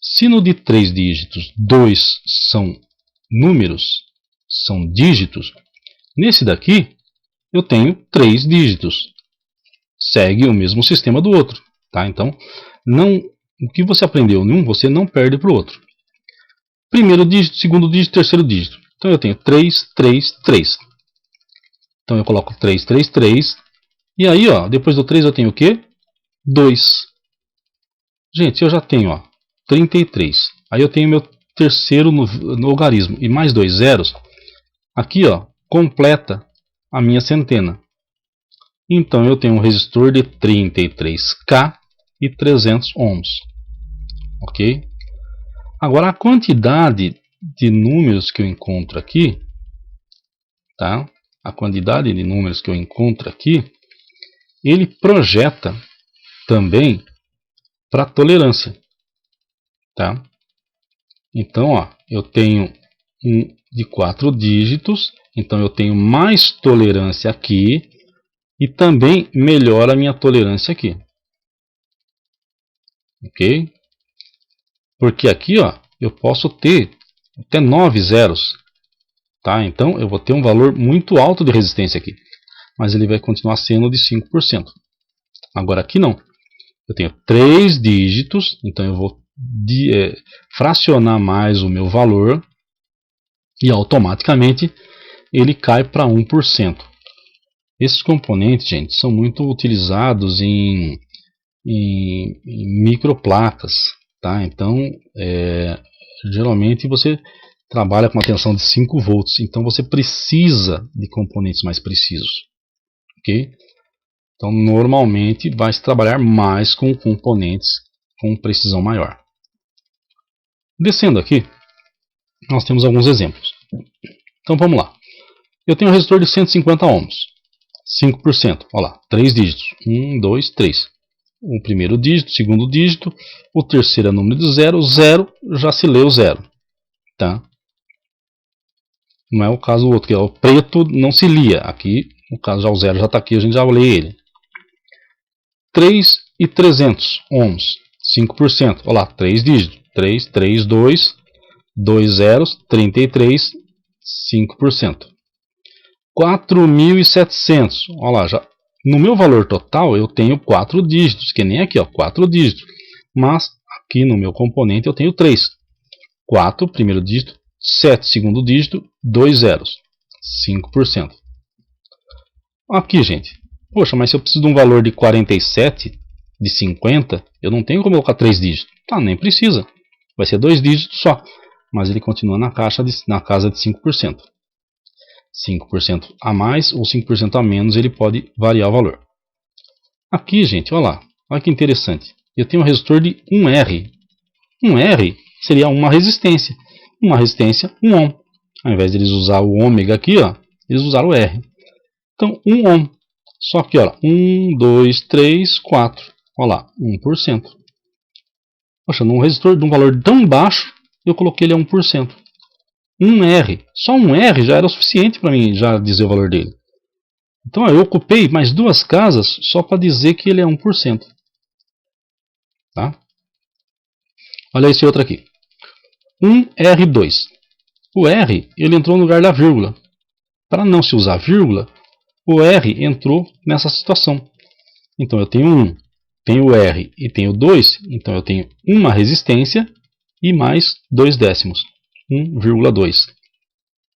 Speaker 1: Se no de 3 dígitos, 2 são números, são dígitos, nesse daqui eu tenho 3 dígitos. Segue o mesmo sistema do outro. Tá? Então, o que você aprendeu em um, você não perde para o outro. Primeiro dígito, segundo dígito, terceiro dígito. Então eu tenho 3, 3, 3. Então eu coloco 3, 3, 3. E aí, ó, depois do 3 eu tenho o quê? 2. Gente, eu já tenho, ó, 33. Aí eu tenho meu terceiro no logaritmo e mais 2 zeros. Aqui, ó, completa a minha centena. Então eu tenho um resistor de 33K e 300 ohms. Ok? Agora a quantidade de números que eu encontro aqui, tá? A quantidade de números que eu encontro aqui, ele projeta também para tolerância, tá? Então, ó, eu tenho um de 4 dígitos, então eu tenho mais tolerância aqui e também melhora a minha tolerância aqui, ok? Porque aqui, ó, eu posso ter até 9 zeros, tá? Então eu vou ter um valor muito alto de resistência aqui, mas ele vai continuar sendo de 5%. Agora aqui não. Eu tenho 3 dígitos, então eu vou fracionar mais o meu valor e automaticamente ele cai para 1%. Esses componentes, gente, são muito utilizados em em microplacas, tá? Então, geralmente você trabalha com uma tensão de 5 volts, então você precisa de componentes mais precisos, ok? Então, normalmente vai se trabalhar mais com componentes com precisão maior. Descendo aqui, nós temos alguns exemplos. Então, vamos lá. Eu tenho um resistor de 150 ohms, 5%, olha lá, 3 dígitos, 1, 2, 3. O primeiro dígito, o segundo dígito, o terceiro é número de 0, 0 já se leu 0, tá? Não é o caso do outro, que é o preto não se lia, aqui, no caso já o 0 já está aqui, a gente já lê ele. 3 e 300 ohms, 5%, olha lá, 3 dígitos, 3, 3, 2, 2 zeros, 33, 5%. 4.700, olha lá, já, no meu valor total eu tenho 4 dígitos, que nem aqui, ó, 4 dígitos, mas aqui no meu componente eu tenho 3. 4, primeiro dígito, 7, segundo dígito, 2 zeros, 5%. Aqui, gente, poxa, mas se eu preciso de um valor de 47, de 50, eu não tenho como colocar 3 dígitos. Tá, nem precisa, vai ser 2 dígitos só, mas ele continua na casa de 5%. 5% a mais ou 5% a menos, ele pode variar o valor. Aqui, gente, olha lá, olha que interessante. Eu tenho um resistor de 1R. 1R seria uma resistência. Uma resistência, 1 ohm. Ao invés de eles usar o ômega aqui, ó, eles usaram o R. Então, 1 ohm. Só que, olha, 1, 2, 3, 4. Olha lá, 1%. Poxa, num resistor de um valor tão baixo, eu coloquei ele a 1%. 1R. Só 1R já era o suficiente para mim já dizer o valor dele. Então eu ocupei mais 2 casas só para dizer que ele é 1%. Tá? Olha esse outro aqui. 1R2. O R ele entrou no lugar da vírgula. Para não se usar vírgula, o R entrou nessa situação. Então eu tenho 1, tenho o R e tenho 2. Então eu tenho uma resistência e mais 2 décimos. 1,2.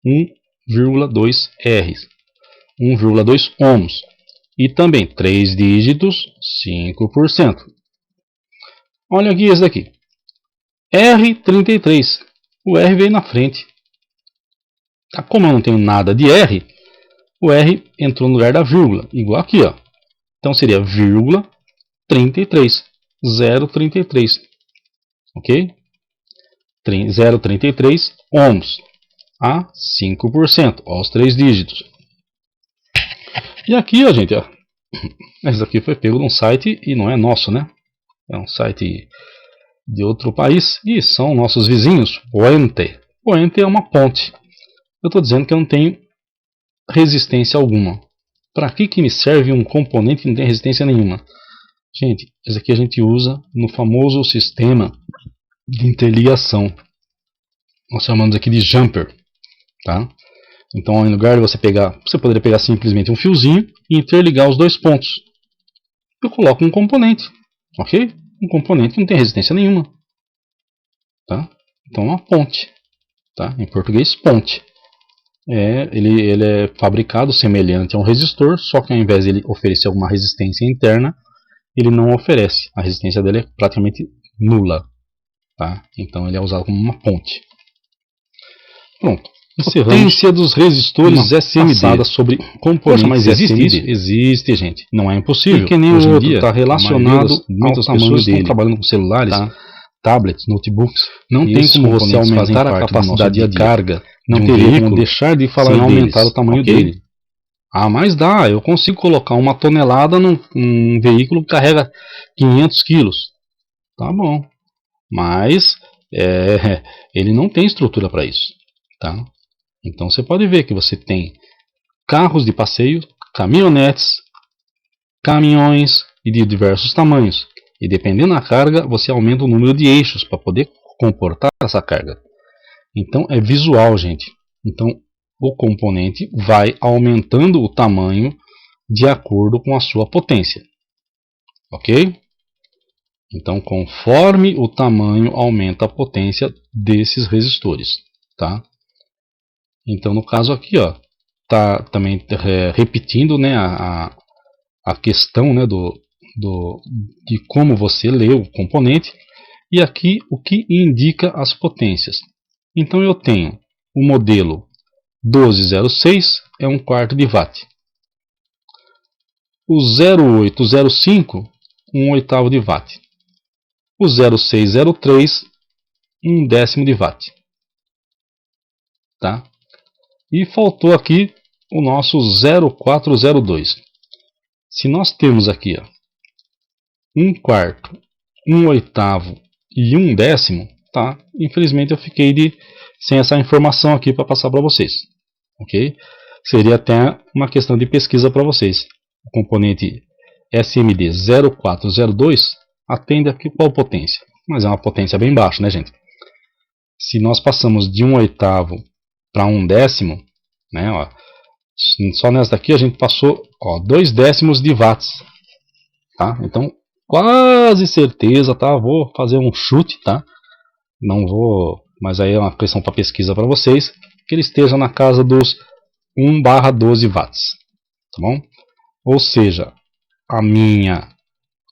Speaker 1: 1,2 R. 1,2 ohms. E também 3 dígitos, 5%. Olha aqui esse daqui. R33. O R veio na frente. Como eu não tenho nada de R, o R entrou no lugar da vírgula. Igual aqui, ó. Então seria vírgula 33. 0,33. Ok? 0,33 ohms. A 5%. Ó, os 3 dígitos. E aqui, ó, gente, ó. Esse aqui foi pego num site e não é nosso, né? É um site de outro país e são nossos vizinhos. Poente. Poente é uma ponte. Eu estou dizendo que eu não tenho resistência alguma. Para que me serve um componente que não tem resistência nenhuma? Gente, esse aqui a gente usa no famoso sistema de interligação. Nós chamamos aqui de jumper. Tá? Então, em lugar de você pegar, você poderia pegar simplesmente um fiozinho e interligar os dois pontos. Eu coloco um componente, ok? Um componente que não tem resistência nenhuma. Tá? Então, uma ponte. Tá? Em português, ponte. Ele é fabricado semelhante a um resistor, só que ao invés de ele oferecer alguma resistência interna, ele não oferece. A resistência dele é praticamente nula. Tá? Então, ele é usado como uma ponte. Pronto. Potência dos resistores SMD sobre componentes. Poxa, mas existe isso? Existe, gente. Não é impossível. E que nem hoje o outro está relacionado ao tamanho dele. Estão trabalhando com celulares, tablets, notebooks. Não tem como você aumentar a capacidade de carga. Não teria como deixar de falar sem aumentar o tamanho dele. Ah, mas dá. Eu consigo colocar 1 tonelada num veículo que carrega 500 quilos. Tá bom. Mas ele não tem estrutura para isso. Tá? Então você pode ver que você tem carros de passeio, caminhonetes, caminhões e de diversos tamanhos. E dependendo da carga, você aumenta o número de eixos para poder comportar essa carga. Então é visual, gente. Então o componente vai aumentando o tamanho de acordo com a sua potência. Ok? Então conforme o tamanho aumenta a potência desses resistores. Tá? Então no caso aqui, ó, tá também repetindo, né, a questão, né, de como você lê o componente, e aqui o que indica as potências. Então eu tenho o modelo 1206 é 1/4 de watt. O 0805, 1/8 de watt. O 0603, 1/10 de watt. Tá? E faltou aqui o nosso 0402. Se nós temos aqui 1/4, 1/8 e 1/10, tá? Infelizmente eu fiquei sem essa informação aqui para passar para vocês. Ok? Seria até uma questão de pesquisa para vocês. O componente SMD 0402 atende aqui qual potência? Mas é uma potência bem baixa, né, gente? Se nós passamos de 1/8 para 1/10, né, ó, só nessa daqui a gente passou 2/10 de watts. Tá? Então, quase certeza, tá? Vou fazer um chute, tá? Não vou, mas aí é uma questão para pesquisa para vocês, que ele esteja na casa dos 1/12 watts, tá bom? Ou seja, a minha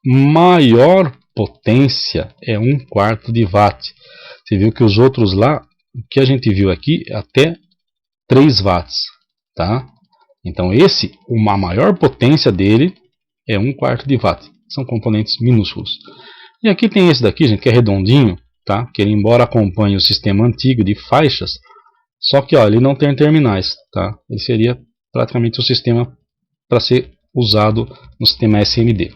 Speaker 1: maior potência é 1/4 de watt. Você viu que os outros lá, o que a gente viu aqui é até 3 watts, tá? Então a maior potência dele é 1/4 de watt. São componentes minúsculos. E aqui tem esse daqui, gente, que é redondinho, tá? Que ele, embora acompanhe o sistema antigo de faixas, só que ele não tem terminais, tá? Ele seria praticamente o sistema para ser usado no sistema SMD.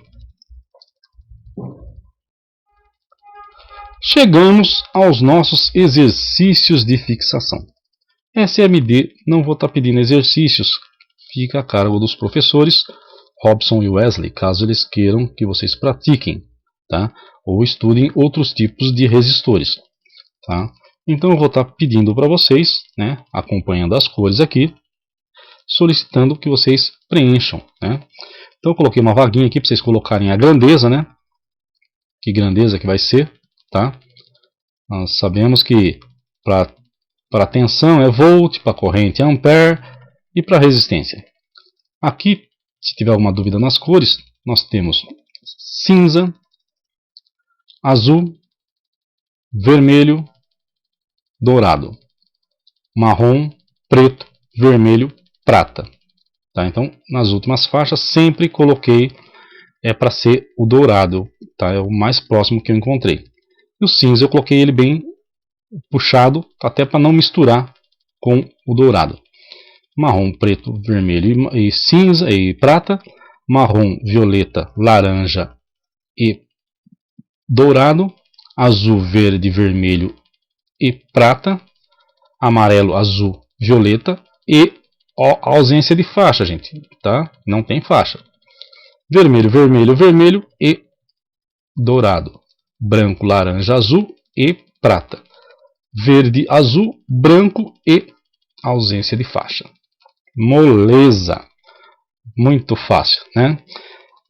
Speaker 1: Chegamos aos nossos exercícios de fixação. SMD, não vou estar pedindo exercícios, fica a cargo dos professores Robson e Wesley, caso eles queiram que vocês pratiquem, tá? Ou estudem outros tipos de resistores. Tá? Então eu vou estar pedindo para vocês, né, acompanhando as cores aqui, solicitando que vocês preencham. Né? Então eu coloquei uma vaguinha aqui para vocês colocarem a grandeza, né? Que grandeza que vai ser. Tá? Nós sabemos que para tensão é volt, para corrente é ampere e para resistência. Aqui, se tiver alguma dúvida nas cores, nós temos cinza, azul, vermelho, dourado, marrom, preto, vermelho, prata. Tá? Então, nas últimas faixas, sempre coloquei para ser o dourado. Tá? É o mais próximo que eu encontrei. E o cinza eu coloquei ele bem puxado, até para não misturar com o dourado. Marrom, preto, vermelho e cinza e prata. Marrom, violeta, laranja e dourado. Azul, verde, vermelho e prata. Amarelo, azul, violeta e a ausência de faixa, gente, tá? Não tem faixa. Vermelho, vermelho, vermelho e dourado. Branco, laranja, azul e prata. Verde, azul, branco e ausência de faixa. Moleza. Muito fácil, né?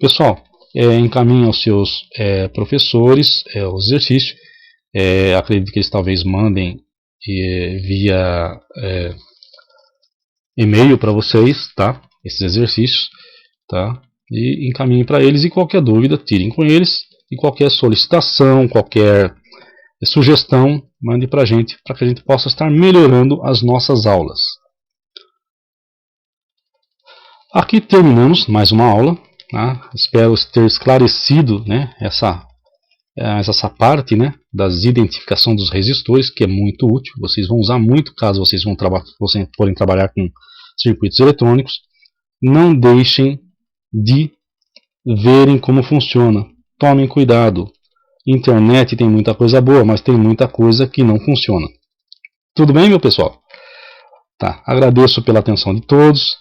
Speaker 1: Pessoal, encaminhe aos seus professores os exercícios. Acredito que eles talvez mandem via e-mail para vocês, tá? Esses exercícios, tá? E encaminhem para eles, e qualquer dúvida tirem com eles, e qualquer solicitação, qualquer sugestão, mande para a gente, para que a gente possa estar melhorando as nossas aulas. Aqui terminamos mais uma aula, tá? Espero ter esclarecido, né, essa parte, né, das identificação dos resistores, que é muito útil. Vocês vão usar muito caso vocês forem trabalhar com circuitos eletrônicos. Não deixem de verem como funciona. Tomem cuidado. Internet tem muita coisa boa, mas tem muita coisa que não funciona. Tudo bem, meu pessoal? Tá. Agradeço pela atenção de todos.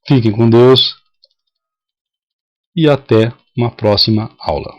Speaker 1: Fiquem com Deus. E até uma próxima aula.